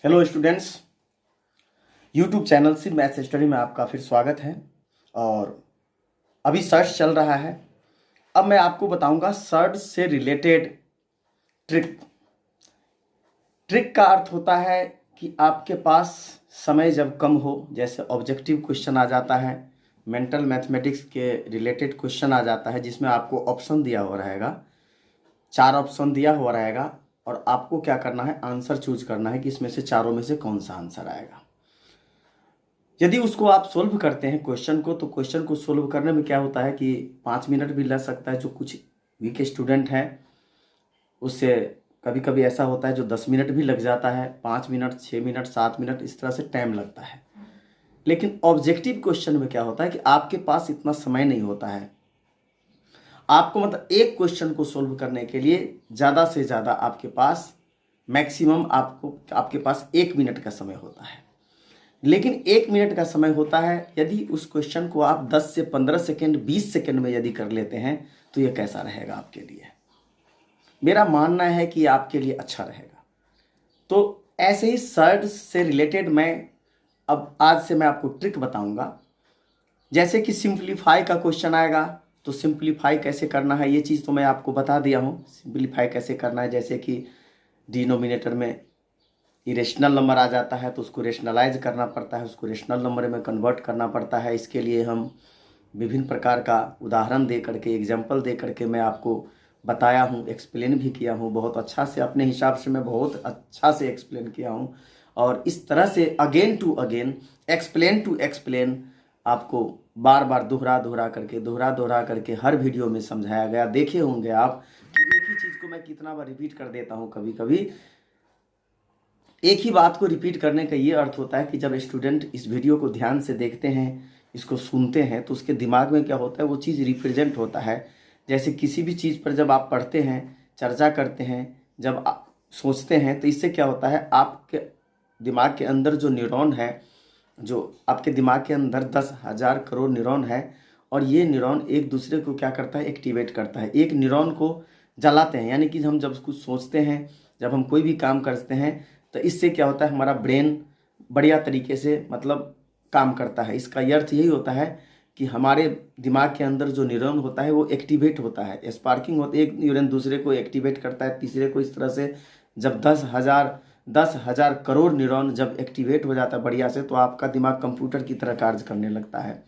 Hello students, YouTube channel से math study में आपका फिर स्वागत है। और अभी सर्च चल रहा है। अब मैं आपको बताऊंगा सर्च से रिलेटेड ट्रिक। ट्रिक का अर्थ होता है कि आपके पास समय जब कम हो, जैसे ऑब्जेक्टिव क्वेश्चन आ जाता है, मेंटल मैथमेटिक्स के रिलेटेड क्वेश्चन आ जाता है जिसमें आपको ऑप्शन दिया हुआ रहेगा, 4 ऑप्शन दिया हुआ रहेगा और आपको क्या करना है, आंसर चूज करना है कि इसमें से चारों में से कौन सा आंसर आएगा। यदि उसको आप सोल्व करते हैं क्वेश्चन को, तो क्वेश्चन को सोल्व करने में क्या होता है कि 5 मिनट भी लग सकता है। जो कुछ वीक स्टूडेंट हैं उससे कभी कभी ऐसा होता है जो 10 मिनट भी लग जाता है, 5 मिनट, 6 मिनट, 7 मिनट, इस तरह से टाइम लगता है। लेकिन ऑब्जेक्टिव क्वेश्चन में क्या होता है कि आपके पास इतना समय नहीं होता है। आपको मतलब एक क्वेश्चन को सोल्व करने के लिए ज़्यादा से ज़्यादा आपके पास मैक्सिमम आपके पास 1 मिनट का समय होता है। लेकिन 1 मिनट का समय होता है, यदि उस क्वेश्चन को आप 10 से 15 सेकेंड, 20 सेकेंड में यदि कर लेते हैं तो ये कैसा रहेगा आपके लिए? मेरा मानना है कि आपके लिए अच्छा रहेगा। तो ऐसे ही सर्च से रिलेटेड अब आज से मैं आपको ट्रिक बताऊंगा। जैसे कि सिंप्लीफाई का क्वेश्चन आएगा तो सिंप्लीफाई कैसे करना है ये चीज़ तो मैं आपको बता दिया हूँ। सिंप्लीफाई कैसे करना है, जैसे कि डिनोमिनेटर में इरेशनल नंबर आ जाता है तो उसको रेशनलाइज करना पड़ता है, उसको रेशनल नंबर में कन्वर्ट करना पड़ता है। इसके लिए हम विभिन्न प्रकार का उदाहरण दे करके, एग्जाम्पल दे करके मैं आपको बताया हूँ, एक्सप्लेन भी किया हूँ। बहुत अच्छा से, अपने हिसाब से मैं बहुत अच्छा से एक्सप्लेन किया हूँ। और इस तरह से again to again, explain to explain आपको बार बार दोहरा करके हर वीडियो में समझाया गया। देखे होंगे आप कि एक ही चीज़ को मैं कितना बार रिपीट कर देता हूँ। कभी कभी एक ही बात को रिपीट करने का ये अर्थ होता है कि जब स्टूडेंट इस वीडियो को ध्यान से देखते हैं, इसको सुनते हैं, तो उसके दिमाग में क्या होता है, वो चीज़ रिप्रेजेंट होता है। जैसे किसी भी चीज़ पर जब आप पढ़ते हैं, चर्चा करते हैं, जब आप सोचते हैं, तो इससे क्या होता है, आपके दिमाग के अंदर जो न्यूरॉन है, जो आपके दिमाग के अंदर 10,000 करोड़ न्यूरॉन है, और ये न्यूरॉन एक दूसरे को क्या करता है, एक्टिवेट करता है, एक न्यूरॉन को जलाते हैं। यानी कि हम जब कुछ सोचते हैं, जब हम कोई भी काम करते हैं, तो इससे क्या होता है, हमारा ब्रेन बढ़िया तरीके से मतलब काम करता है। इसका अर्थ यही होता है कि हमारे दिमाग के अंदर जो न्यूरॉन होता है वो एक्टिवेट होता है, स्पार्किंग होती है। एक न्यूरॉन दूसरे को एक्टिवेट करता है, तीसरे को, इस तरह से जब 10,000 करोड़ न्यूरॉन जब एक्टिवेट हो जाता है बढ़िया से, तो आपका दिमाग कंप्यूटर की तरह कार्य करने लगता है।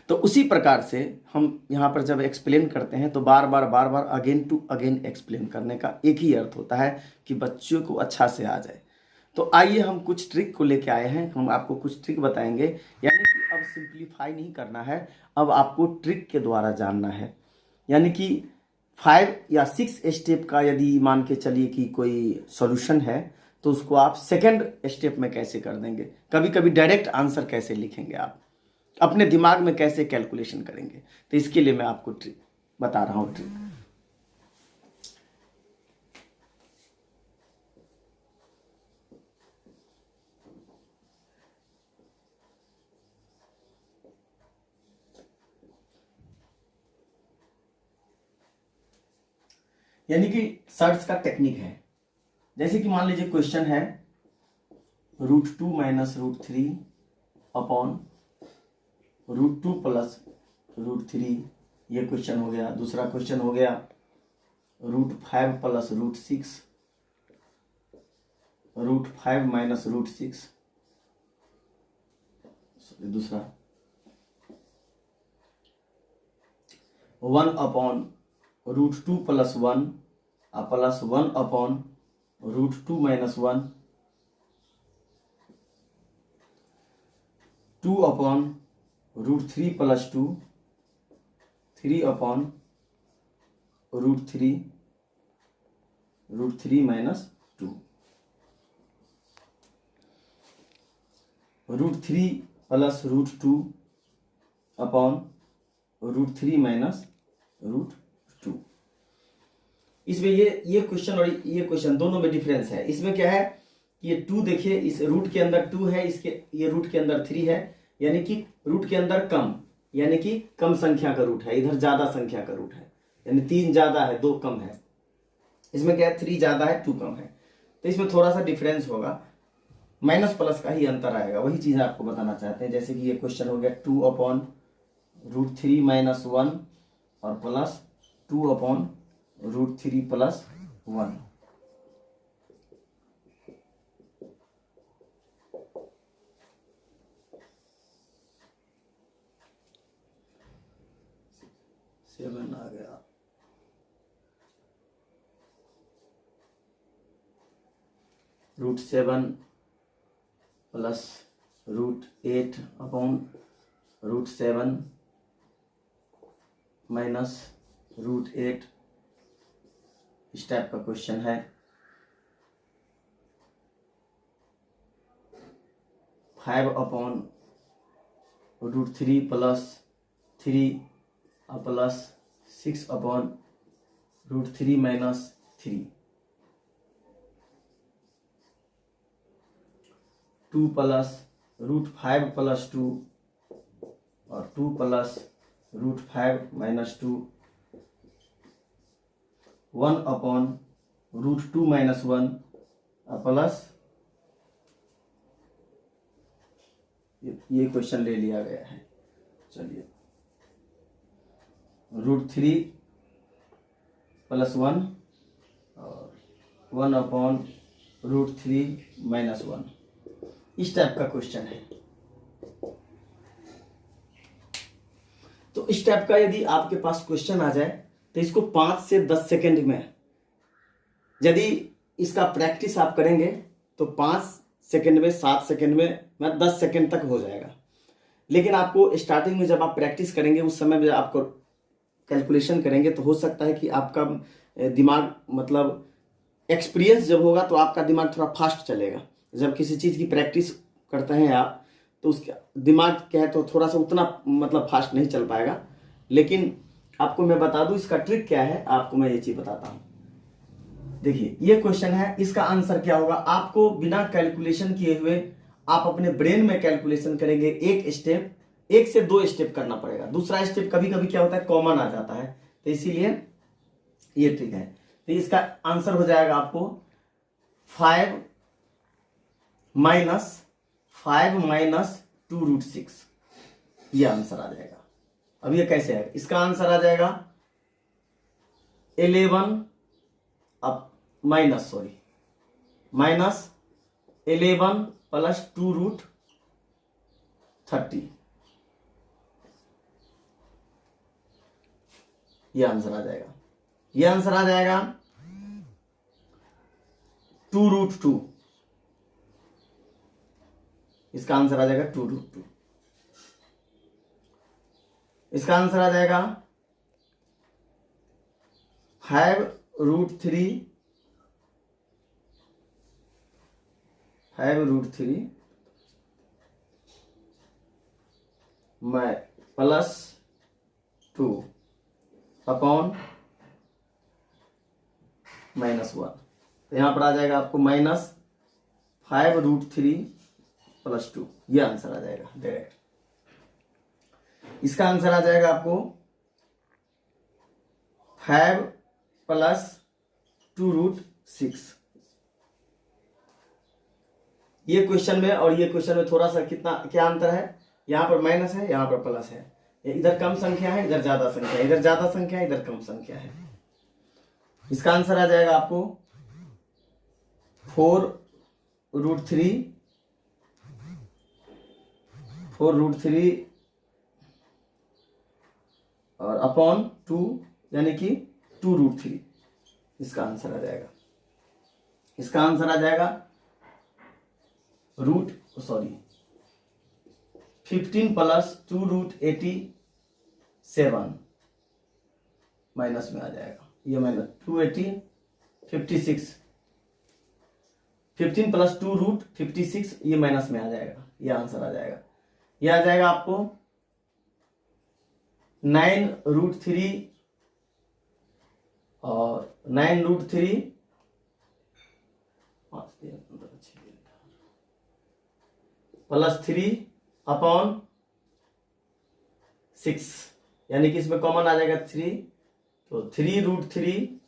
तो उसी प्रकार से हम यहाँ पर जब एक्सप्लेन करते हैं तो बार बार अगेन टू अगेन एक्सप्लेन करने का एक ही अर्थ होता है कि बच्चों को अच्छा से आ जाए। तो आइए हम कुछ ट्रिक को लेके आए हैं, हम आपको कुछ ट्रिक बताएंगे। यानी कि अब सिंप्लीफाई नहीं करना है, अब आपको ट्रिक के द्वारा जानना है। यानी कि 5 या 6 स्टेप का यदि मान के चलिए कि कोई सॉल्यूशन है, तो उसको आप सेकंड स्टेप में कैसे कर देंगे, कभी कभी डायरेक्ट आंसर कैसे लिखेंगे, आप अपने दिमाग में कैसे कैलकुलेशन करेंगे। तो इसके लिए मैं आपको ट्रिक बता रहा हूं। ट्रिक यानी कि सर्च का टेक्निक है। जैसे कि मान लीजिए क्वेश्चन है √2 - √3 अपॉन √2 + √3, ये क्वेश्चन हो गया। दूसरा क्वेश्चन हो गया √5 + √6, √5 - √6, दूसरा 1 upon √2 + 1 plus 1 upon √2 - 1, 2 upon √3 + 2, 3 upon √3 - 2, √3 + √2 upon √3 - √2। इसमें ये क्वेश्चन और ये क्वेश्चन दोनों में डिफरेंस है। इसमें क्या है, ये 2 देखिए, इस रूट के अंदर 2 है, इसके ये रूट के अंदर 3 है, यानी कि रूट के अंदर कम, यानी कि कम संख्या का रूट है, इधर ज्यादा संख्या का रूट है, यानी 3 ज्यादा है 2 कम है। इसमें क्या है, 3 ज्यादा है 2 कम है। तो इसमें थोड़ा सा डिफरेंस होगा, माइनस प्लस का ही अंतर आएगा। वही चीज़ आपको बताना चाहते हैं। जैसे कि ये क्वेश्चन हो गया 2/√3 - 1 और प्लस 2/√3 + 1। सेवन आ गया। √7 + √8/√7 -√8, इस टाइप का क्वेश्चन है। 5/√3 + 3 + 6/√3 - 3, 2 + √5 + 2 और 2 + √5 - 2, 1/√2 - 1 प्लस ये क्वेश्चन ले लिया गया है। चलिए, √3 + 1 और 1/√3 - 1, इस टाइप का क्वेश्चन है। तो इस टाइप का यदि आपके पास क्वेश्चन आ जाए तो इसको 5 से 10 सेकंड में, यदि इसका प्रैक्टिस आप करेंगे तो 5 सेकंड में, 7 सेकंड में, 10 सेकंड तक हो जाएगा। लेकिन आपको स्टार्टिंग में जब आप प्रैक्टिस करेंगे उस समय में आपको कैलकुलेशन करेंगे तो हो सकता है कि आपका दिमाग, मतलब एक्सपीरियंस जब होगा तो आपका दिमाग थोड़ा फास्ट चलेगा। जब किसी चीज़ की प्रैक्टिस करते हैं आप तो उसका दिमाग क्या है तो थोड़ा सा उतना मतलब फास्ट नहीं चल पाएगा। लेकिन आपको मैं बता दूं इसका ट्रिक क्या है, आपको मैं ये चीज़ बताता हूँ। देखिए, ये क्वेश्चन है, इसका आंसर क्या होगा, आपको बिना कैलकुलेशन किए हुए आप अपने ब्रेन में कैलकुलेशन करेंगे। एक स्टेप, 1 से 2 स्टेप करना पड़ेगा। दूसरा स्टेप कभी कभी क्या होता है, कॉमन आ जाता है, तो इसीलिए ये ट्रिक है। तो इसका आंसर हो जाएगा आपको 5 - 2√6, ये आंसर आ जाएगा। अब ये कैसे है, इसका आंसर आ जाएगा 11 -11 + 2√30, ये आंसर आ जाएगा। ये आंसर आ जाएगा 2√2, इसका आंसर आ जाएगा 2√2। इसका आंसर आ जाएगा 5√3 +2/(-1), तो यहां पर आ जाएगा आपको -5√3 + 2, ये आंसर आ जाएगा डायरेक्ट। इसका आंसर आ जाएगा आपको 5 + 2√6। ये क्वेश्चन में और ये क्वेश्चन में थोड़ा सा कितना क्या अंतर है, यहां पर माइनस है, यहां पर प्लस है। इधर कम संख्या है, इधर ज्यादा संख्या है, इधर ज्यादा संख्या है, इधर कम संख्या है। इसका आंसर आ जाएगा आपको 4√3 और /2, यानी कि 2√3, इसका आंसर आ जाएगा। इसका आंसर आ जाएगा 15 + 2√87, माइनस में आ जाएगा, ये -280, 56, 15 + 2√56, ये माइनस में आ जाएगा, ये आंसर आ जाएगा। ये आ जाएगा आपको 9√3 और 9√3 +3/6, यानी कि इसमें कॉमन आ जाएगा 3, तो 3√3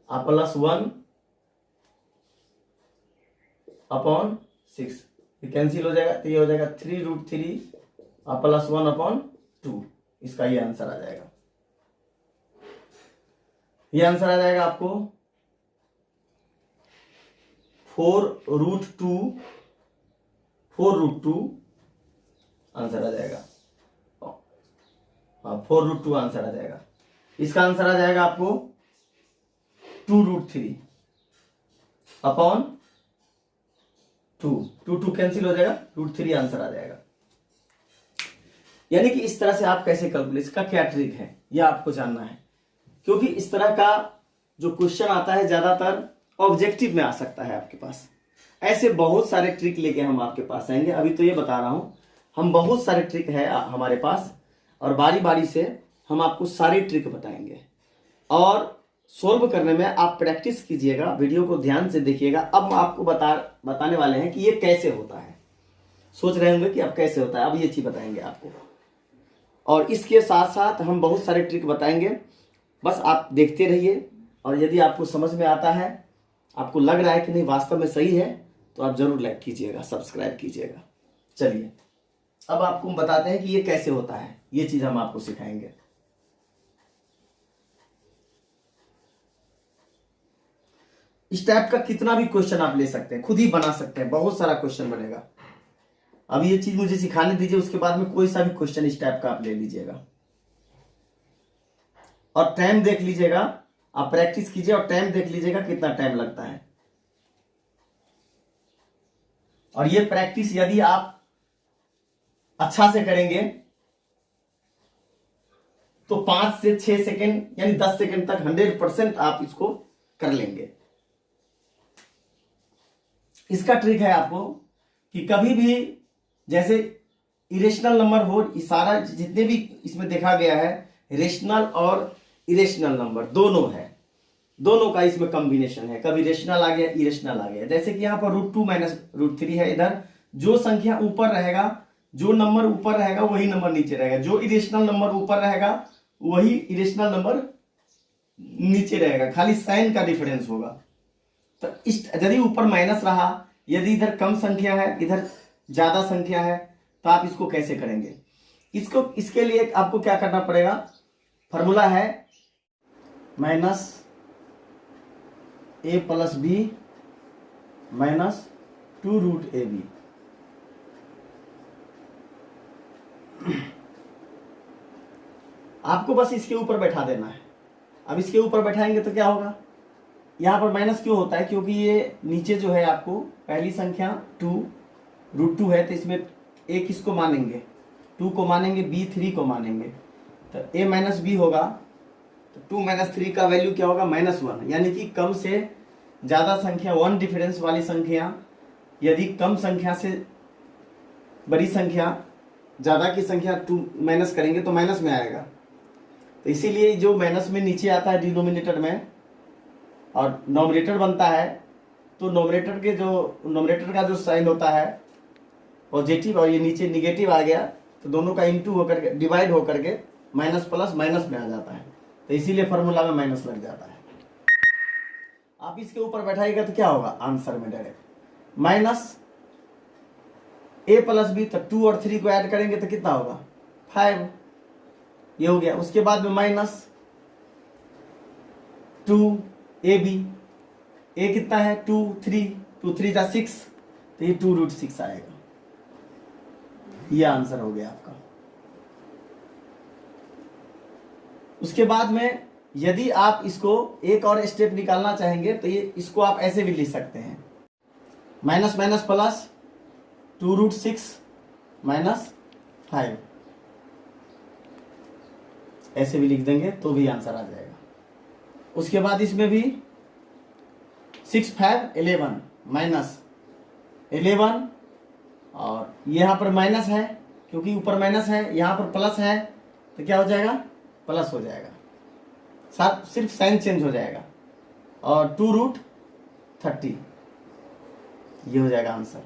+1 अपॉन 6, ये कैंसिल हो जाएगा, तो ये हो जाएगा 3√3 प्लस 1/2। इसका ये आंसर आ जाएगा। ये आंसर आ जाएगा आपको 4√2 आंसर आ जाएगा। हाँ, 4√2 आंसर आ जाएगा। इसका आंसर आ जाएगा आपको 2√3 अपॉन 2 कैंसिल हो जाएगा, √3 आंसर आ जाएगा। यानी कि इस तरह से आप कैसे कैलकुलेट, इसका क्या ट्रिक है यह आपको जानना है, क्योंकि इस तरह का जो क्वेश्चन आता है ज्यादातर ऑब्जेक्टिव में आ सकता है आपके पास। ऐसे बहुत सारे ट्रिक लेके हम आपके पास आएंगे। अभी तो ये बता रहा हूं, हम बहुत सारे ट्रिक है हमारे पास, और बारी बारी से हम आपको सारे ट्रिक बताएंगे। और सोल्व करने में आप प्रैक्टिस कीजिएगा, वीडियो को ध्यान से देखिएगा। अब हम आपको बताने वाले हैं कि ये कैसे होता है। सोच रहे होंगे कि अब कैसे होता है, अब ये चीज बताएंगे आपको। और इसके साथ साथ हम बहुत सारे ट्रिक बताएंगे, बस आप देखते रहिए। और यदि आपको समझ में आता है, आपको लग रहा है कि नहीं वास्तव में सही है, तो आप जरूर लाइक कीजिएगा, सब्सक्राइब कीजिएगा। चलिए अब आपको बताते हैं कि ये कैसे होता है, ये चीज हम आपको सिखाएंगे। इस टाइप का कितना भी क्वेश्चन आप ले सकते हैं, खुद ही बना सकते हैं, बहुत सारा क्वेश्चन बनेगा। अब ये चीज मुझे सिखाने दीजिए, उसके बाद में कोई सा भी क्वेश्चन इस टाइप का आप ले लीजिएगा। और टाइम देख लीजिएगा, आप प्रैक्टिस कीजिए और टाइम देख लीजिएगा कितना टाइम लगता है। और ये प्रैक्टिस यदि आप अच्छा से करेंगे तो 5 से 6 सेकेंड यानी 10 सेकेंड तक 100% आप इसको कर लेंगे। इसका ट्रिक है आपको कि कभी भी जैसे इरेशनल नंबर हो, सारा जितने भी इसमें देखा गया है रेशनल और इरेशनल नंबर दोनों है, दोनों का इसमें कॉम्बिनेशन है। कभी रेशनल आ गया, इरेशनल आ गया। जैसे कि यहां पर √2 माइनस √3 है। इधर जो संख्या ऊपर रहेगा, जो नंबर ऊपर रहेगा वही नंबर नीचे रहेगा, जो इरेशनल नंबर ऊपर रहेगा वही इरेशनल नंबर नीचे रहेगा, खाली साइन का डिफरेंस होगा। तो यदि ऊपर माइनस रहा, यदि इधर कम संख्या है इधर ज्यादा संख्या है, तो आप इसको कैसे करेंगे? इसके लिए आपको क्या करना पड़ेगा, फॉर्मूला है -a + b - 2√ab। आपको बस इसके ऊपर बैठा देना है। अब इसके ऊपर बैठाएंगे तो क्या होगा, यहां पर माइनस क्यों होता है, क्योंकि ये नीचे जो है आपको पहली संख्या 2√2 है, तो इसमें a किसको मानेंगे, 2 को मानेंगे, b 3 को मानेंगे, तो a - b होगा। तो 2 - 3 का वैल्यू क्या होगा, -1। यानी कि कम से ज्यादा संख्या 1 डिफरेंस वाली संख्या, यदि कम संख्या से बड़ी संख्या ज्यादा की संख्या 2 माइनस करेंगे तो माइनस में आएगा। तो इसीलिए जो माइनस में नीचे आता है डिनोमिनेटर में और नोमिनेटर बनता है, तो नोमिनेटर का जो साइन होता है पॉजिटिव और ये नीचे निगेटिव आ गया, तो दोनों का इंटू होकर के डिवाइड होकर के माइनस प्लस माइनस में आ जाता है। तो इसीलिए फॉर्मूला में माइनस लग जाता है। आप इसके ऊपर बैठाइएगा तो क्या होगा, आंसर में डायरेक्ट -a + b, तो 2 और 3 को ऐड करेंगे तो कितना होगा, 5। ये हो गया। उसके बाद में -2ab, a कितना है 2 3 2 3 = 6, तो ये 2√6 आएगा। ये आंसर हो गया आपका। उसके बाद में यदि आप इसको एक और स्टेप निकालना चाहेंगे तो ये इसको आप ऐसे भी लिख सकते हैं, माइनस माइनस प्लस 2√6 - 5, ऐसे भी लिख देंगे तो भी आंसर आ जाएगा। उसके बाद इसमें भी 6 5 11 -11, और यहां पर माइनस है क्योंकि ऊपर माइनस है, यहां पर प्लस है, तो क्या हो जाएगा, प्लस हो जाएगा, साथ सिर्फ साइन चेंज हो जाएगा, और 2√30, ये हो जाएगा आंसर।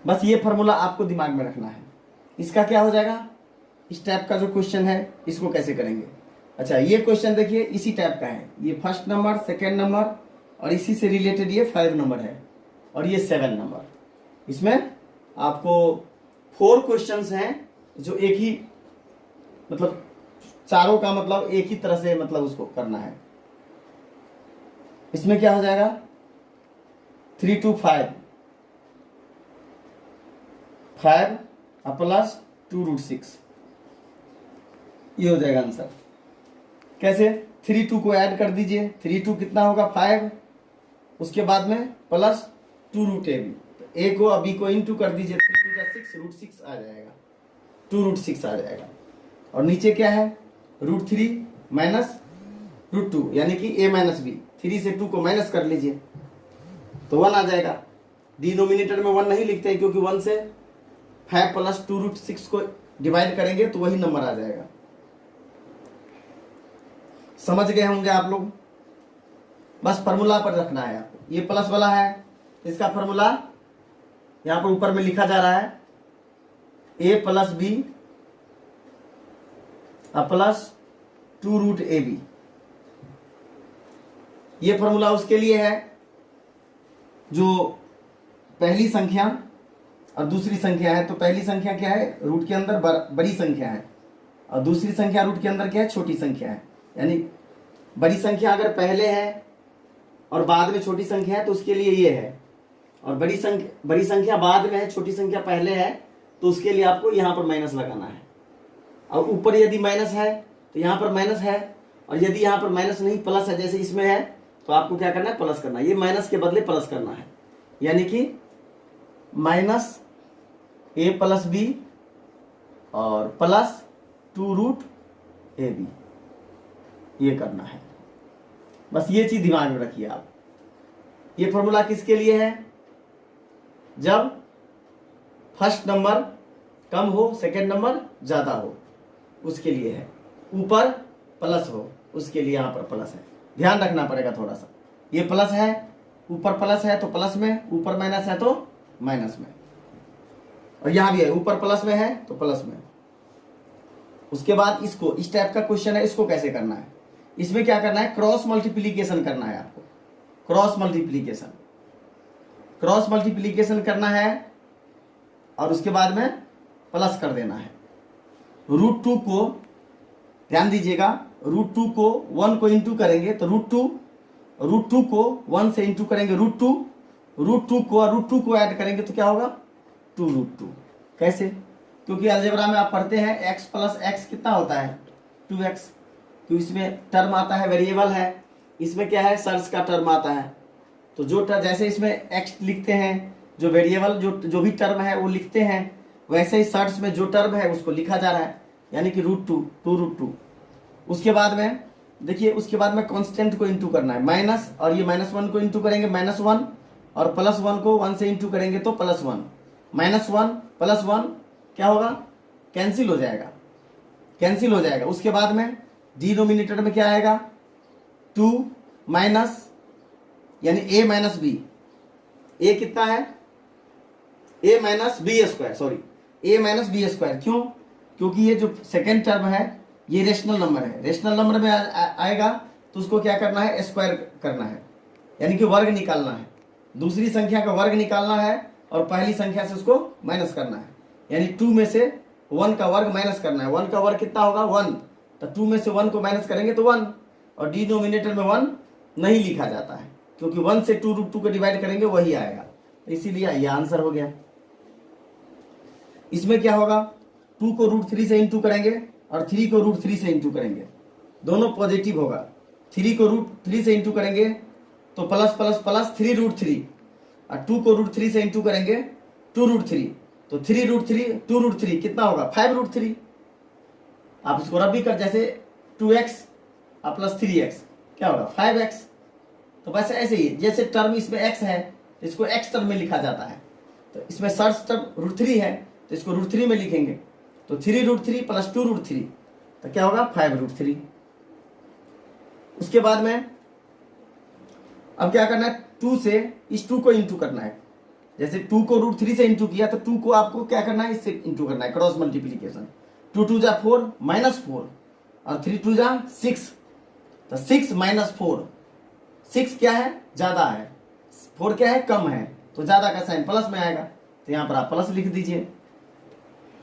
बस ये फॉर्मूला आपको दिमाग में रखना है। इसका क्या हो जाएगा, इस टाइप का जो क्वेश्चन है इसको कैसे करेंगे। अच्छा, ये क्वेश्चन देखिए इसी टाइप का है, ये फर्स्ट नंबर, सेकेंड नंबर और इसी से रिलेटेड ये 5 नंबर है और ये 7 नंबर। इसमें आपको 4 क्वेश्चंस हैं जो एक ही मतलब चारों का मतलब एक ही तरह से मतलब उसको करना है। इसमें क्या हो जाएगा 3 to 5 प्लस 2√6 ये हो जाएगा आंसर। कैसे 3 2 को ऐड कर दीजिए, 3 2 कितना होगा 5, उसके बाद में प्लस 2√ab, ए को बी को इंटू कर दीजिए, 3 2 6 √6 आ जाएगा, 2√6 आ जाएगा। और नीचे क्या है √3 माइनस √2 यानी कि a माइनस बी, 3 से 2 को माइनस कर लीजिए तो 1 आ जाएगा। डिनोमिनेटर में 1 नहीं लिखते हैं क्योंकि 1 से 5 प्लस 2√6 को डिवाइड करेंगे तो वही नंबर आ जाएगा। समझ गए होंगे आप लोग। बस फॉर्मूला पर रखना है आपको। ये प्लस वाला है, इसका फॉर्मूला यहां पर ऊपर में लिखा जा रहा है a plus B plus 2√ab। ये फॉर्मूला उसके लिए है जो पहली संख्या और दूसरी संख्या है। तो पहली संख्या क्या है रूट के अंदर बड़ी संख्या है और दूसरी संख्या रूट के अंदर क्या है छोटी संख्या है। यानी बड़ी संख्या अगर पहले है और बाद में छोटी संख्या है तो उसके लिए ये है, और बड़ी संख्या बाद में है छोटी संख्या पहले है तो उसके लिए आपको यहाँ पर माइनस लगाना है। और ऊपर यदि माइनस है तो यहाँ पर माइनस है, और यदि यहाँ पर माइनस नहीं प्लस है जैसे इसमें है तो आपको क्या करना है प्लस करना है। ये माइनस के बदले प्लस करना है, यानी कि माइनस a प्लस बी और प्लस 2√ab ये करना है। बस ये चीज दिमाग में रखिए आप। ये फॉर्मूला किसके लिए है, जब फर्स्ट नंबर कम हो सेकंड नंबर ज्यादा हो उसके लिए है, ऊपर प्लस हो उसके लिए यहाँ पर प्लस है। ध्यान रखना पड़ेगा थोड़ा सा। ये प्लस है, ऊपर प्लस है तो प्लस में, ऊपर माइनस है तो माइनस में, और यहां भी है ऊपर प्लस में है तो प्लस में। उसके बाद इसको इस टाइप का क्वेश्चन है, इसको कैसे करना है, इसमें क्या करना है क्रॉस मल्टीप्लीकेशन करना है आपको। क्रॉस मल्टीप्लीकेशन करना है और उसके बाद में प्लस कर देना है। √2 को ध्यान दीजिएगा, √2 को 1 को इंटू करेंगे तो √2 को 1 से इंटू करेंगे √2 को और √2 को ऐड करेंगे तो क्या होगा 2√2। कैसे, क्योंकि अलजेब्रा में आप पढ़ते हैं x प्लस x कितना होता है 2x, तो इसमें टर्म आता है वेरिएबल है, इसमें क्या है सर्च का टर्म आता है। तो जो जैसे इसमें x लिखते हैं, जो वेरिएबल जो भी टर्म है वो लिखते हैं, वैसे ही सर्च में जो टर्म है उसको लिखा जा रहा है, यानी कि √2। उसके बाद में देखिए, उसके बाद में कांस्टेंट को इंटू करना है माइनस, और ये -1 को इंटू करेंगे -1 और +1 को 1 से इंटू करेंगे तो +1, -1 +1 क्या होगा कैंसिल हो जाएगा। उसके बाद में डिनोमिनेटर में क्या आएगा 2 माइनस यानी a माइनस बी, a कितना है a माइनस बी स्क्वायर। क्यों, क्योंकि ये जो सेकेंड टर्म है ये रेशनल नंबर है, रेशनल नंबर में आएगा तो उसको क्या करना है स्क्वायर करना है, यानी कि वर्ग निकालना है। दूसरी संख्या का वर्ग निकालना है और पहली संख्या से उसको माइनस करना है, यानी 2 में से 1 का वर्ग माइनस करना है। 1 का वर्ग कितना होगा 1, तो 2 में से 1 को माइनस करेंगे तो 1, और डिनोमिनेटर में 1 नहीं लिखा जाता है क्योंकि 1 से 2√2 को डिवाइड करेंगे वही आएगा, इसीलिए ये आंसर हो गया। इसमें क्या होगा 2 को √3 से इंटू करेंगे और 3 को √3 से इंटू करेंगे, दोनों पॉजिटिव होगा। 3 को √3 से इंटू करेंगे तो प्लस प्लस प्लस 3√3, और 2 को √3 से इंटू करेंगे 2√3, तो 3√3 2√3 कितना होगा 5√3। आप इसको रब भी कर, जैसे 2x प्लस 3x क्या होगा 5x। तो वैसे ऐसे ही जैसे टर्म इसमें x है तो इसको x टर्म में लिखा जाता है, तो इसमें सर्च टर्म √3 है तो इसको √3 में लिखेंगे, तो 3√3 प्लस 2√3 तो क्या होगा 5√3। उसके बाद में अब क्या करना है 2 से इस 2 को इंटू करना है। जैसे 2 को √3 से इंटू किया तो 2 को आपको क्या करना है इससे इंटू करना है, क्रॉस मल्टीप्लीकेशन। 2 2 जा 4 -4 और 3 2 जा 6, तो 6 - 4 6 क्या है ज़्यादा है, 4 क्या है, कम है, तो ज़्यादा का साइन प्लस में आएगा। तो यहाँ पर आप प्लस लिख दीजिए,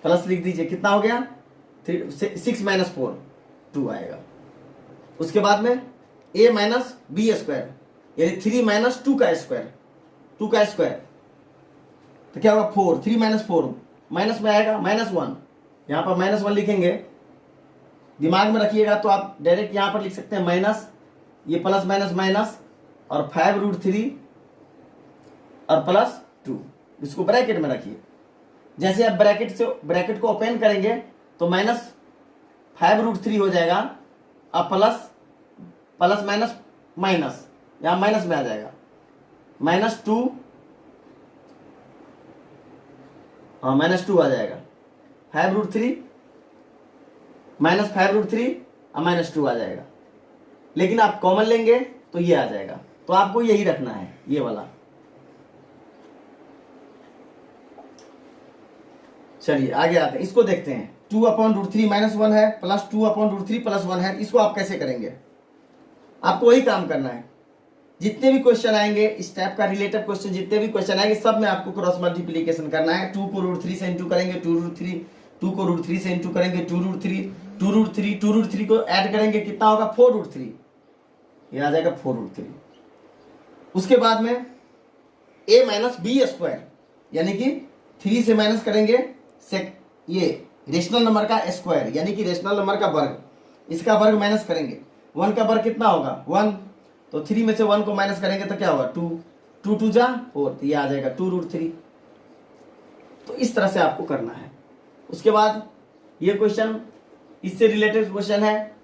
प्लस लिख दीजिए। कितना हो गया, 6 माइनस 4 2 आएगा। उसके बाद में a माइनस बी स्क्वायर, यानी 3 माइनस 2 का स्क्वायर, 2 का स्क्वायर, तो क्या होगा 4, 3 माइनस 4 माइनस में आएगा -1। यहाँ पर -1 लिखेंगे, दिमाग में रखिएगा। तो आप डायरेक्ट यहाँ पर लिख सकते हैं माइनस, ये प्लस माइनस माइनस, और 5√3 और +2, इसको ब्रैकेट में रखिए। जैसे आप ब्रैकेट को ओपन करेंगे तो -5√3 हो जाएगा, अब प्लस माइनस माइनस, यहाँ माइनस में आ जाएगा, -2, हाँ -2 आ जाएगा, 5√3 -5√3 और -2 आ जाएगा। लेकिन आप कॉमन लेंगे तो ये आ जाएगा, तो आपको यही रखना है, ये वाला। चलिए आगे आते हैं, इसको देखते हैं। 2/√3 -1 है, प्लस 2/√3 +1 है। इसको आप कैसे करेंगे, आपको वही काम करना है। जितने भी क्वेश्चन आएंगे इस टाइप का रिलेटेड क्वेश्चन, जितने भी क्वेश्चन आएंगे सब में आपको क्रॉस मल्टीप्लीकेशन करना है। 2 को √3 से इंटू करेंगे, 2 को √3 से इंटू करेंगे, 2√3 को ऐड करेंगे, कितना होगा 4√3, ये आ जाएगा 4√3। उसके बाद में a माइनस बी स्क्वायर, यानी कि 3 से माइनस करेंगे ये रेशनल नंबर का स्क्वायर, यानी कि रेशनल नंबर का वर्ग, इसका वर्ग माइनस करेंगे। 1 का वर्ग कितना होगा 1, तो 3 में से 1 को माइनस करेंगे तो क्या होगा 2, 2 2 जा 4, तो ये आ जाएगा 2√3। तो इस तरह से आपको करना है। उसके बाद ये क्वेश्चन इससे रिलेटेड क्वेश्चन है,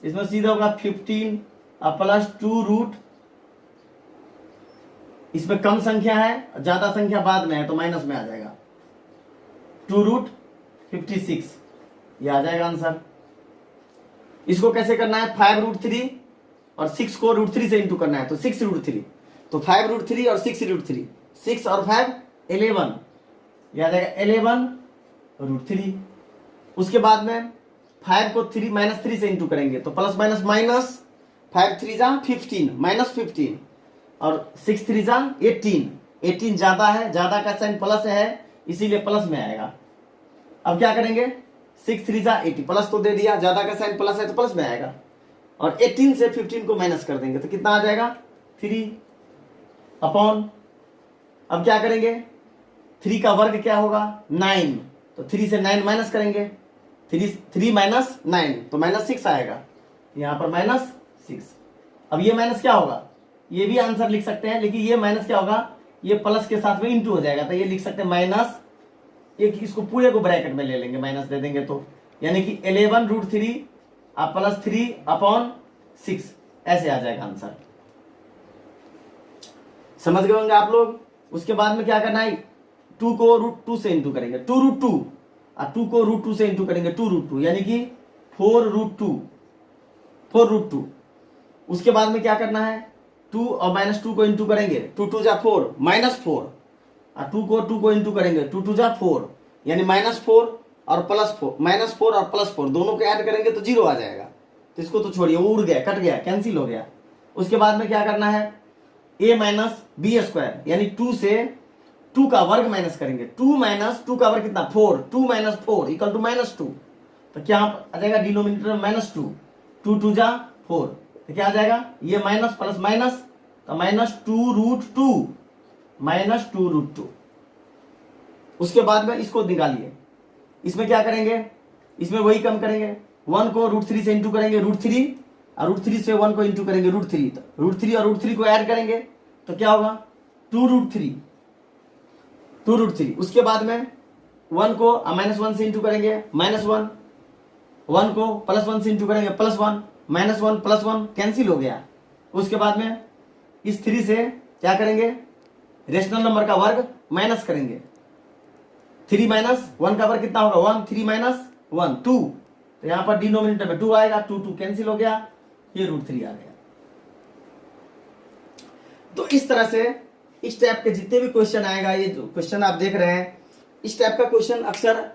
इसमें सीधा होगा 15 प्लस 2 इसमें कम संख्या है, ज्यादा संख्या बाद में है, तो माइनस में आ जाएगा 2√56, ये आ जाएगा आंसर। इसको कैसे करना है, 5√3 और 6 को √3 से इंटू करना है, तो 6√3, तो 5√3 और 6√3, 6 और 5 11, ये आ जाएगा 11√3। उसके बाद में 5 को -3 से इंटू करेंगे, तो प्लस माइनस माइनस, 5 3 जा 15 -15, और 6 3 जा 18, 18 ज्यादा है, ज्यादा का साइन प्लस है, इसीलिए प्लस में आएगा। अब क्या करेंगे, 6 3 जा 80, प्लस तो दे दिया, ज्यादा का साइन प्लस है तो प्लस में आएगा, और 18 से 15 को माइनस कर देंगे, तो कितना आ जाएगा 3 अपॉन, अब क्या करेंगे, 3 का वर्ग क्या होगा 9, तो 3 से 9 माइनस करेंगे, 3 माइनस 9, तो -6 आएगा, यहाँ पर -6। अब ये माइनस क्या होगा, ये भी आंसर लिख सकते हैं, लेकिन ये माइनस क्या होगा, ये प्लस के साथ में इंटू हो जाएगा, तो ये लिख सकते हैं माइनस, एक इसको पूरे को ब्रैकेट में ले लेंगे, माइनस दे देंगे, तो यानी कि 11√3 आप प्लस 3/6, ऐसे आ जाएगा आंसर। समझ गए होंगे आप लोग। उसके बाद में क्या करना है, 2 को √2 से इंटू करेंगे, 2√2, और 2 को √2 से इंटू करेंगे 2√2, यानी कि 4√2। उसके बाद में क्या करना है, 2 और -2 को इंटू करेंगे, 2 2 जा 4, -4, और 2 को इंटू करेंगे, 2 2 जा 4, यानी -4 और +4, -4 और +4 दोनों को ऐड करेंगे तो 0 आ जाएगा। तो इसको तो छोड़िए, उड़ गया, कट गया, कैंसिल हो गया। उसके बाद में क्या करना है, a माइनस बी स्क्वायर, यानी 2 से 2 का वर्ग माइनस करेंगे, 2 माइनस 2 का वर्ग कितना 4, 2 माइनस 4 इक्वल टू -2, तो क्या आ जाएगा डिनोमिनेटर में -2, 2 2 जा 4, तो क्या आ जाएगा, ये माइनस प्लस माइनस, तो -2√2। उसके बाद में इसको निकालिए, इसमें क्या करेंगे, इसमें वही कम करेंगे, 1 को √3 से इंटू करेंगे √3, और √3 से 1 को इंटू करेंगे √3, तो √3 और √3 को ऐड करेंगे तो क्या होगा 2√3। उसके बाद में 1 को -1 से इंटू करेंगे -1, 1 को +1 से इंटू करेंगे +1, -1 +1 कैंसिल हो गया। उसके बाद में इस 3 से क्या करेंगे, रेशनल नंबर का वर्ग माइनस करेंगे, 3 माइनस 1 का वर्ग कितना होगा 1, 3 माइनस 1 2, तो यहां पर डिनोमिनेटर में 2 आएगा, 2 2 कैंसिल हो गया, ये √3 आ गया। तो इस तरह से इस टाइप के जितने भी क्वेश्चन आएगा, ये जो क्वेश्चन आप देख रहे हैं, इस टाइप का क्वेश्चन अक्सर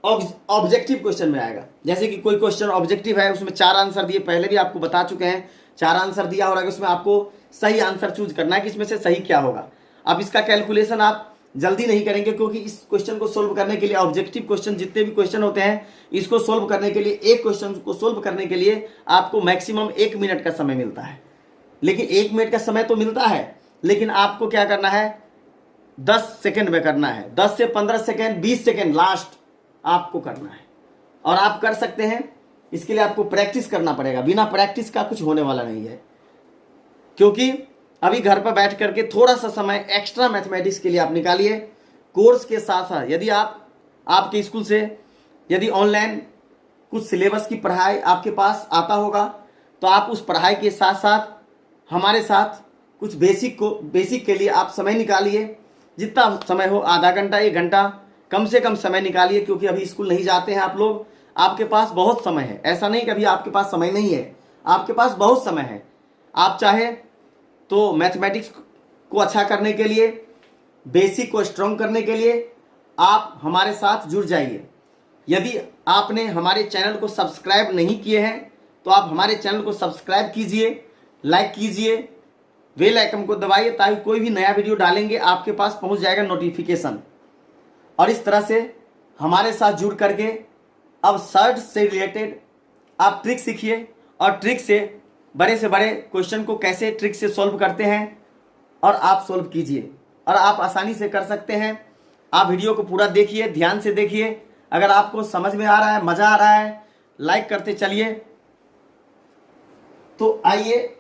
ऑब्जेक्टिव क्वेश्चन में आएगा। जैसे कि कोई क्वेश्चन ऑब्जेक्टिव है, उसमें 4 आंसर दिए, पहले भी आपको बता चुके हैं, 4 आंसर दिया हो रहा है, उसमें आपको सही आंसर चूज करना है कि इसमें से सही क्या होगा। अब इसका कैलकुलेशन आप जल्दी नहीं करेंगे, क्योंकि इस क्वेश्चन को सोल्व करने के लिए, ऑब्जेक्टिव क्वेश्चन जितने भी क्वेश्चन होते हैं, इसको सोल्व करने के लिए, एक क्वेश्चन को सोल्व करने के लिए आपको मैक्सिमम 1 मिनट का समय मिलता है। लेकिन 1 मिनट का समय तो मिलता है, लेकिन आपको क्या करना है, 10 सेकंड में करना है। 10 से 15 सेकंड, 20 सेकंड लास्ट आपको करना है। और आप कर सकते हैं, इसके लिए आपको प्रैक्टिस करना पड़ेगा। बिना प्रैक्टिस का कुछ होने वाला नहीं है, क्योंकि अभी घर पर बैठ करके थोड़ा सा समय एक्स्ट्रा मैथमेटिक्स के लिए आप निकालिए। कोर्स के साथ साथ यदि आपके स्कूल से यदि ऑनलाइन कुछ सिलेबस की पढ़ाई आपके पास आता होगा, तो आप उस पढ़ाई के साथ साथ हमारे साथ कुछ बेसिक के लिए आप समय निकालिए। जितना समय हो, आधा घंटा, 1 घंटा, कम से कम समय निकालिए, क्योंकि अभी स्कूल नहीं जाते हैं आप लोग। आपके पास बहुत समय है, ऐसा नहीं कि अभी आपके पास समय नहीं है, आपके पास बहुत समय है। आप चाहे तो मैथमेटिक्स को अच्छा करने के लिए, बेसिक को स्ट्रॉन्ग करने के लिए आप हमारे साथ जुड़ जाइए। यदि आपने हमारे चैनल को सब्सक्राइब नहीं किए हैं, तो आप हमारे चैनल को सब्सक्राइब कीजिए, लाइक कीजिए, बेल आइकन को दबाइए, ताकि कोई भी नया वीडियो डालेंगे आपके पास पहुंच जाएगा नोटिफिकेशन। और इस तरह से हमारे साथ जुड़ करके अब सर्च से रिलेटेड आप ट्रिक सीखिए, और ट्रिक से बड़े क्वेश्चन को कैसे ट्रिक से सॉल्व करते हैं और आप सॉल्व कीजिए, और आप आसानी से कर सकते हैं। आप वीडियो को पूरा देखिए, ध्यान से देखिए। अगर आपको समझ में आ रहा है, मजा आ रहा है, लाइक करते चलिए। तो आइए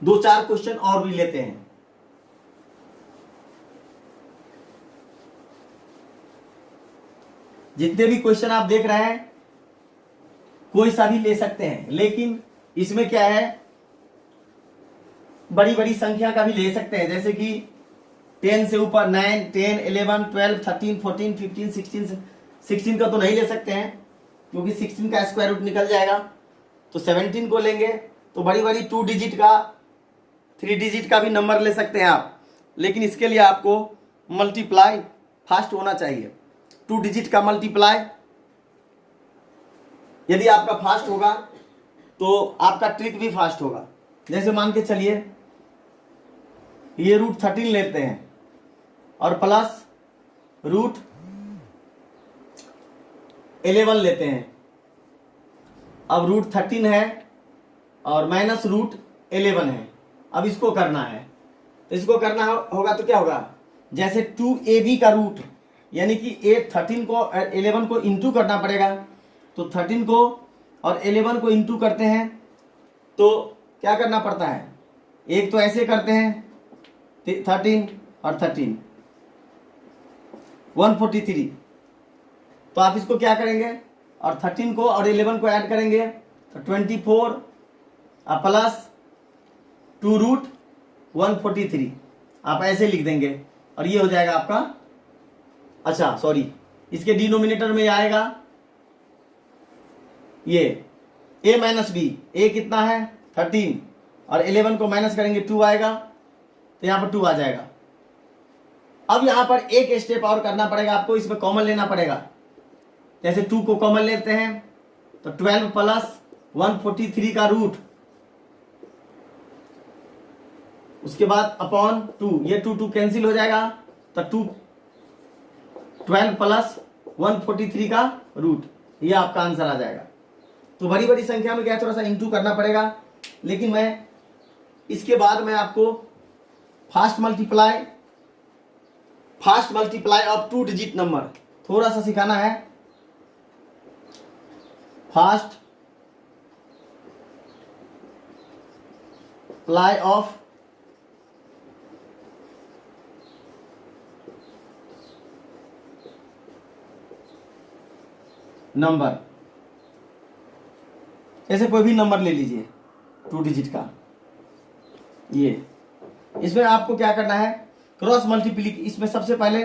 2-4 क्वेश्चन और भी लेते हैं। जितने भी क्वेश्चन आप देख रहे हैं, कोई सा भी ले सकते हैं, लेकिन इसमें क्या है, बड़ी संख्या का भी ले सकते हैं, जैसे कि 10 से ऊपर 9, 10, 11, 12, 13, 14, 15, 16 का तो नहीं ले सकते हैं, क्योंकि 16 का स्क्वायर रूट निकल जाएगा। तो 17 को लेंगे, तो बड़ी 2 डिजिट का, 3 डिजिट का भी नंबर ले सकते हैं आप। लेकिन इसके लिए आपको मल्टीप्लाई फास्ट होना चाहिए। 2 डिजिट का मल्टीप्लाई यदि आपका फास्ट होगा, तो आपका ट्रिक भी फास्ट होगा। जैसे मान के चलिए, ये √13 लेते हैं और प्लस √11 लेते हैं। अब √13 है और माइनस √11 है। अब इसको करना है, तो इसको करना होगा तो क्या होगा, जैसे 2ab का रूट, यानी कि 13 को 11 को इंटू करना पड़ेगा। तो 13 को और 11 को इंटू करते हैं, तो क्या करना पड़ता है, एक तो ऐसे करते हैं 13 और 13, 143। तो आप इसको क्या करेंगे, और 13 को और 11 को ऐड करेंगे, तो 24 और प्लस 2√143 आप ऐसे लिख देंगे, और ये हो जाएगा आपका, अच्छा सॉरी, इसके डिनोमिनेटर में आएगा ये a माइनस बी। a कितना है 13, और 11 को माइनस करेंगे 2 आएगा, तो यहाँ पर 2 आ जाएगा। अब यहाँ पर एक स्टेप और करना पड़ेगा आपको, इसमें कॉमन लेना पड़ेगा। जैसे 2 को कॉमन लेते हैं, तो 12 प्लस 143 का रूट, उसके बाद अपॉन 2, ये 2 कैंसिल हो जाएगा, तो 12 प्लस 143 का रूट, ये आपका आंसर आ जाएगा। तो बड़ी संख्या में क्या है, थोड़ा सा इंटू करना पड़ेगा। लेकिन मैं इसके बाद मैं आपको fast multiply of 2 digit number थोड़ा सा सिखाना है। फास्ट प्लाई ऑफ नंबर, ऐसे कोई भी नंबर ले लीजिए 2 डिजिट का। ये इसमें आपको क्या करना है, क्रॉस मल्टीप्लिकेशन। इसमें सबसे पहले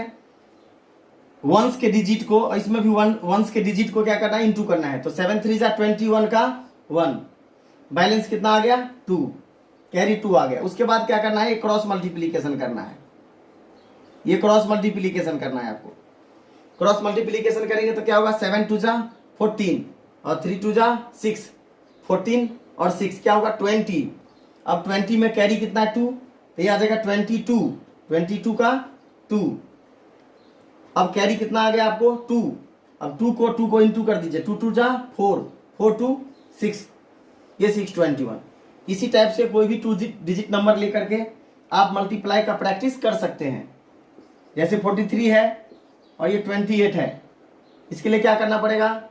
वंस के डिजिट को, इसमें भी वंस के डिजिट को क्या करना है, इंटू करना है। तो 7 3 21 का 1, बैलेंस कितना आ गया 2, कैरी 2 आ गया। उसके बाद क्या करना है, क्रॉस मल्टीप्लिकेशन करना है। ये क्रॉस मल्टीप्लिकेशन करना है आपको। क्रॉस मल्टीप्लिकेशन करेंगे तो क्या होगा, 7 2 14 और 3 2 6, 14 और 6 क्या होगा 20। अब 20 में कैरी कितना है 2, तो ये आ जाएगा 22 का 2। अब कैरी कितना आ गया आपको 2। अब 2 को इंटू कर दीजिए, 2 2 जा 4, 4 2 6, ये 621। इसी टाइप से कोई भी 2 डिजिट नंबर लेकर के आप मल्टीप्लाई का प्रैक्टिस कर सकते हैं। जैसे 43 है और ये 28 है, इसके लिए क्या करना पड़ेगा,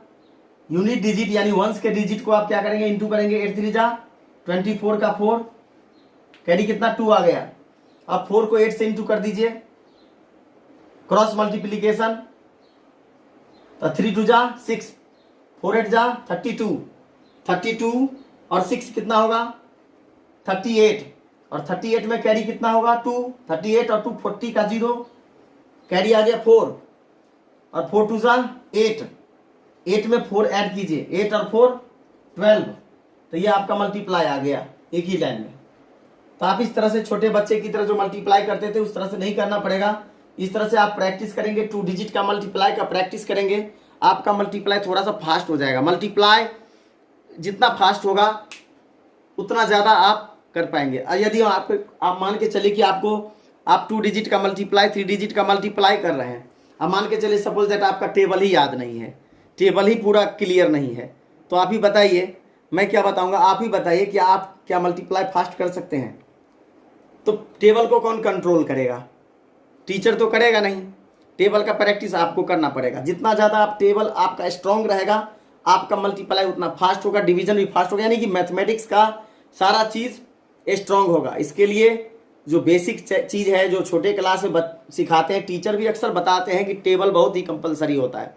यूनिट डिजिट यानी वंस के डिजिट को आप क्या करेंगे, इंटू करेंगे। 8 3 जा 24 का 4, कैरी कितना 2 आ गया। अब 4 को 8 से इंटू कर दीजिए, क्रॉस मल्टीप्लीकेशन, तो 3 2 जा 6, 4 8 जा 32 और 6 कितना होगा 38, और 38 में कैरी कितना होगा 2, 38 और 2 40 का 0, कैरी आ गया 4, और 4 2 जा 8, 8 में 4 ऐड कीजिए, 8 और 4 12, तो ये आपका मल्टीप्लाई आ गया एक ही लाइन में। तो आप इस तरह से छोटे बच्चे की तरह जो मल्टीप्लाई करते थे उस तरह से नहीं करना पड़ेगा। इस तरह से आप प्रैक्टिस करेंगे, 2 डिजिट का मल्टीप्लाई का प्रैक्टिस करेंगे, आपका मल्टीप्लाई थोड़ा सा फास्ट हो जाएगा। मल्टीप्लाई जितना फास्ट होगा उतना ज़्यादा आप कर पाएंगे। यदि आप मान के चलिए कि आप 2 डिजिट का मल्टीप्लाई 3 डिजिट का मल्टीप्लाई कर रहे हैं, अब मान के चलिए सपोज दैट आपका टेबल ही याद नहीं है, टेबल ही पूरा क्लियर नहीं है, तो आप ही बताइए, मैं क्या बताऊंगा, आप ही बताइए कि आप क्या मल्टीप्लाई फास्ट कर सकते हैं। तो टेबल को कौन कंट्रोल करेगा, टीचर तो करेगा नहीं। टेबल का प्रैक्टिस आपको करना पड़ेगा। जितना ज़्यादा आप टेबल आपका स्ट्रॉन्ग रहेगा, आपका मल्टीप्लाई उतना फास्ट होगा, डिवीजन भी फास्ट होगा, यानी कि मैथमेटिक्स का सारा चीज़ स्ट्रॉन्ग होगा। इसके लिए जो बेसिक चीज़ है, जो छोटे क्लास में सिखाते हैं, टीचर भी अक्सर बताते हैं कि टेबल बहुत ही कंपलसरी होता है।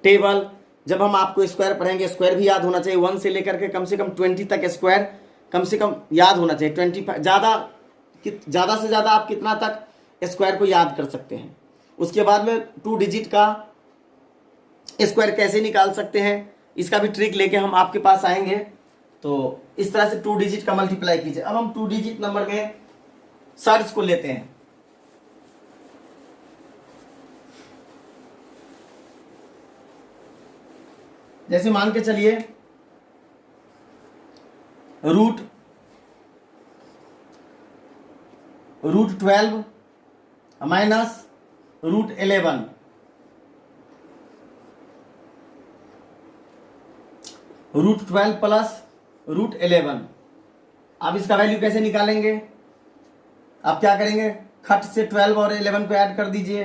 टेबल जब हम आपको स्क्वायर पढ़ेंगे, स्क्वायर भी याद होना चाहिए, 1 से लेकर के कम से कम 20 तक स्क्वायर कम से कम याद होना चाहिए। 25 ज़्यादा से ज़्यादा आप कितना तक स्क्वायर को याद कर सकते हैं। उसके बाद में 2 डिजिट का स्क्वायर कैसे निकाल सकते हैं, इसका भी ट्रिक लेके हम आपके पास आएंगे। तो इस तरह से 2 डिजिट का मल्टीप्लाई कीजिए। अब हम 2 डिजिट नंबर के सर्च को लेते हैं। जैसे मान के चलिए root 12 minus root 11, root 12 plus root 11। आप इसका वैल्यू कैसे निकालेंगे, आप क्या करेंगे, खट से 12 और 11 को ऐड कर दीजिए,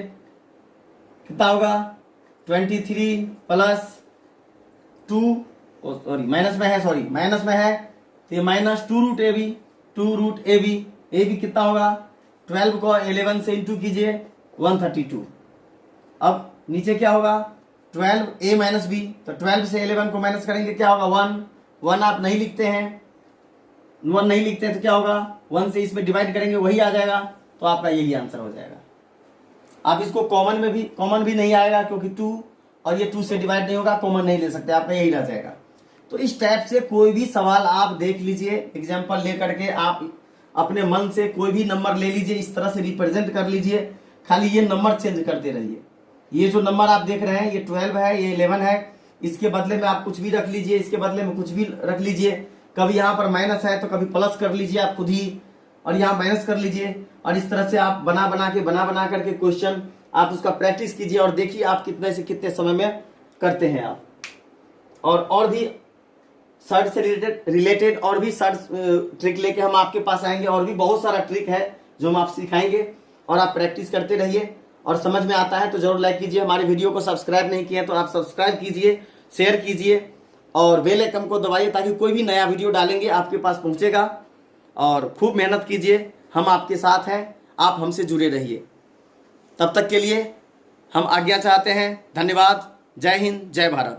कितना होगा 23 प्लस 2, सॉरी माइनस में है, तो ये माइनस 2 रूट ए बी कितना होगा 12 को 11 से इंटू कीजिए 132। अब नीचे क्या होगा 12 a माइनस बी, तो 12 से 11 को माइनस करेंगे क्या होगा 1 आप नहीं लिखते हैं, 1 नहीं लिखते हैं तो क्या होगा 1 से इसमें डिवाइड करेंगे वही आ जाएगा, तो आपका यही आंसर हो जाएगा। आप इसको कॉमन भी नहीं आएगा क्योंकि 2 और ये 2 से डिवाइड नहीं होगा, कॉमन नहीं ले सकते, आपका यही रह जाएगा। तो इस टाइप से कोई भी सवाल आप देख लीजिए, एग्जाम्पल ले करके आप अपने मन से कोई भी नंबर ले लीजिए, इस तरह से रिप्रेजेंट कर लीजिए, खाली ये नंबर चेंज करते रहिए। ये जो नंबर आप देख रहे हैं ये 12 है, ये 11 है, इसके बदले में आप कुछ भी रख लीजिए, इसके बदले में कुछ भी रख लीजिए। कभी यहाँ पर माइनस है तो कभी प्लस कर लीजिए आप खुद ही, और यहाँ माइनस कर लीजिए, और इस तरह से आप बना करके क्वेश्चन आप उसका प्रैक्टिस कीजिए और देखिए आप कितने से कितने समय में करते हैं आप। और भी सर्च से रिलेटेड और भी सर्च ट्रिक लेके हम आपके पास आएंगे, और भी बहुत सारा ट्रिक है जो हम आप सिखाएंगे, और आप प्रैक्टिस करते रहिए। और समझ में आता है तो जरूर लाइक कीजिए, हमारे वीडियो को सब्सक्राइब नहीं किए तो आप सब्सक्राइब कीजिए, शेयर कीजिए और बेल आइकन को दबाइए ताकि कोई भी नया वीडियो डालेंगे आपके पास पहुंचेगा। और खूब मेहनत कीजिए, हम आपके साथ हैं, आप हमसे जुड़े रहिए। तब तक के लिए हम आज्ञा चाहते हैं। धन्यवाद। जय हिंद, जय भारत।